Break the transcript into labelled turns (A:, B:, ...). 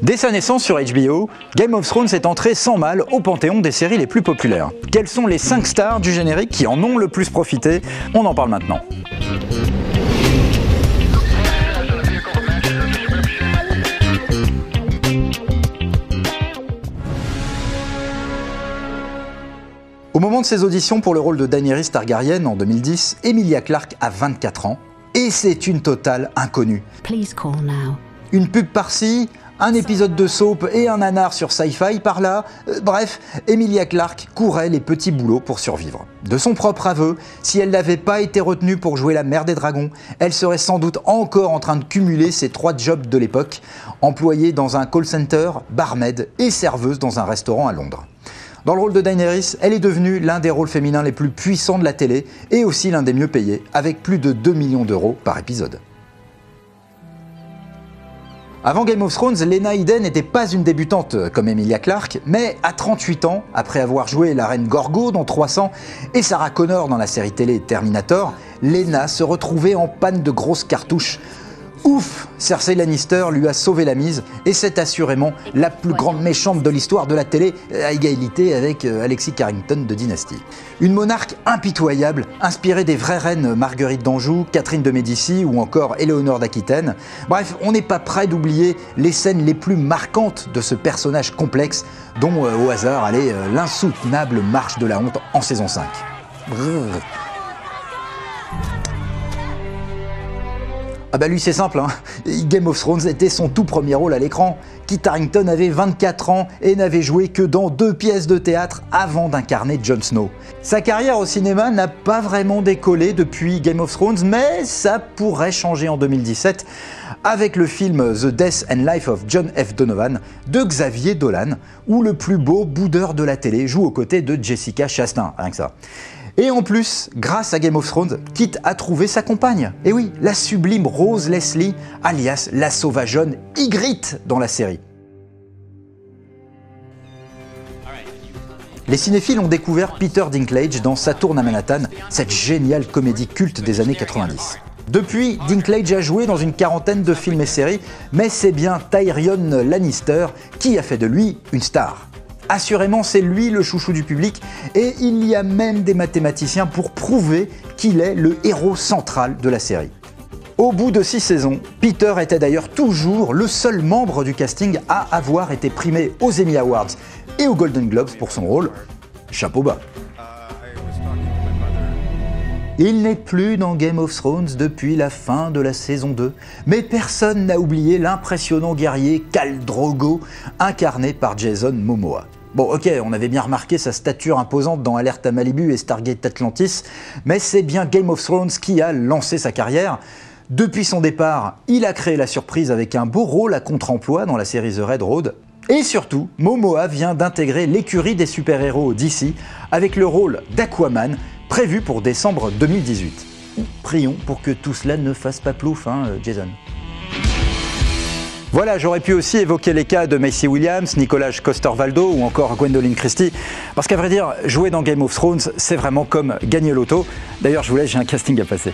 A: Dès sa naissance sur HBO, Game of Thrones est entré sans mal au panthéon des séries les plus populaires. Quelles sont les 5 stars du générique qui en ont le plus profité? On en parle maintenant. Au moment de ses auditions pour le rôle de Daenerys Targaryen en 2010, Emilia Clarke a 24 ans et c'est une totale inconnue.
B: Please call now.
A: Une pub par-ci, un épisode de soap et un nanar sur Sci-Fi par-là. Bref, Emilia Clarke courait les petits boulots pour survivre. De son propre aveu, si elle n'avait pas été retenue pour jouer la mère des dragons, elle serait sans doute encore en train de cumuler ses 3 jobs de l'époque, employée dans un call center, barmaid et serveuse dans un restaurant à Londres. Dans le rôle de Daenerys, elle est devenue l'un des rôles féminins les plus puissants de la télé et aussi l'un des mieux payés, avec plus de 2 millions d'euros par épisode. Avant Game of Thrones, Lena Headey n'était pas une débutante comme Emilia Clarke, mais à 38 ans, après avoir joué la reine Gorgo dans 300 et Sarah Connor dans la série télé Terminator, Lena se retrouvait en panne de grosses cartouches. Ouf, Cersei Lannister lui a sauvé la mise et c'est assurément la plus grande méchante de l'histoire de la télé, à égalité avec Alexis Carrington de Dynasty. Une monarque impitoyable, inspirée des vraies reines Marguerite d'Anjou, Catherine de Médicis ou encore Éléonore d'Aquitaine. Bref, on n'est pas prêt d'oublier les scènes les plus marquantes de ce personnage complexe dont, au hasard, allait l'insoutenable marche de la honte en saison 5. Brrr. Ah bah lui c'est simple, hein. Game of Thrones était son tout premier rôle à l'écran. Kit Harington avait 24 ans et n'avait joué que dans 2 pièces de théâtre avant d'incarner Jon Snow. Sa carrière au cinéma n'a pas vraiment décollé depuis Game of Thrones, mais ça pourrait changer en 2017 avec le film The Death and Life of John F. Donovan de Xavier Dolan, où le plus beau boudeur de la télé joue aux côtés de Jessica Chastain, rien que ça. Et en plus, grâce à Game of Thrones, Kit a trouvé sa compagne. Et oui, la sublime Rose Leslie, alias la sauvageonne Ygritte dans la série. Les cinéphiles ont découvert Peter Dinklage dans Saturn à Manhattan, cette géniale comédie culte des années 90. Depuis, Dinklage a joué dans une quarantaine de films et séries, mais c'est bien Tyrion Lannister qui a fait de lui une star. Assurément, c'est lui le chouchou du public et il y a même des mathématiciens pour prouver qu'il est le héros central de la série. Au bout de 6 saisons, Peter était d'ailleurs toujours le seul membre du casting à avoir été primé aux Emmy Awards et aux Golden Globes pour son rôle. Chapeau bas. Il n'est plus dans Game of Thrones depuis la fin de la saison 2, mais personne n'a oublié l'impressionnant guerrier Khal Drogo, incarné par Jason Momoa. Bon ok, on avait bien remarqué sa stature imposante dans Alerte à Malibu et Stargate Atlantis, mais c'est bien Game of Thrones qui a lancé sa carrière. Depuis son départ, il a créé la surprise avec un beau rôle à contre-emploi dans la série The Red Road. Et surtout, Momoa vient d'intégrer l'écurie des super-héros d'ici avec le rôle d'Aquaman, prévu pour décembre 2018. Prions pour que tout cela ne fasse pas plouf, hein, Jason. Voilà, j'aurais pu aussi évoquer les cas de Maisie Williams, Nicolas Coster-Waldau ou encore Gwendoline Christie, parce qu'à vrai dire, jouer dans Game of Thrones, c'est vraiment comme gagner l'auto. D'ailleurs, je vous laisse, j'ai un casting à passer.